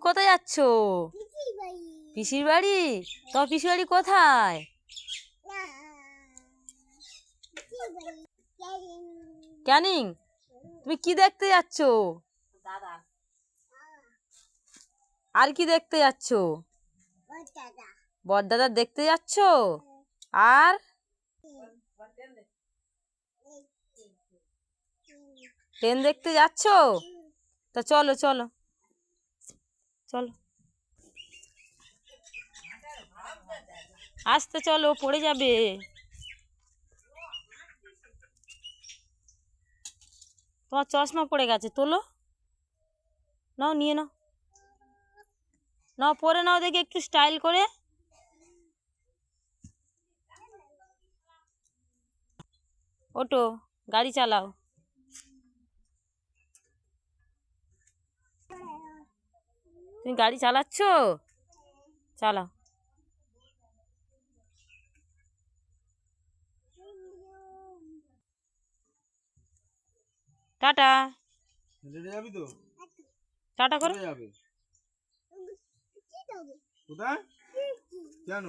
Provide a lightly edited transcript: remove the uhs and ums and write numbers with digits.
কোথায় যাচ্ছ? পিসির বাড়ি? তোমার পিসির বাড়ি কোথায়? ক্যানিং? তুমি কি দেখতে যাচ্ছ? আর কি দেখতে যাচ্ছ? বড়দাদা দেখতে যাচ্ছ? আর ট্রেন দেখতে যাচ্ছ? তা চলো চলো চলো, আসতে চলো, পড়ে যাবে। তোমার চশমা পড়ে গেছে, তোলো, নাও নিয়ে নাও, নাও পরে নাও দেখি একটু স্টাইল করে। ওটো, গাড়ি চালাও। তুমি গাড়ি চালাচ্ছ? চালাও। টাটা। যাবি তো? টাটা করো। কোথায় যাবে? কোথায়? কেন?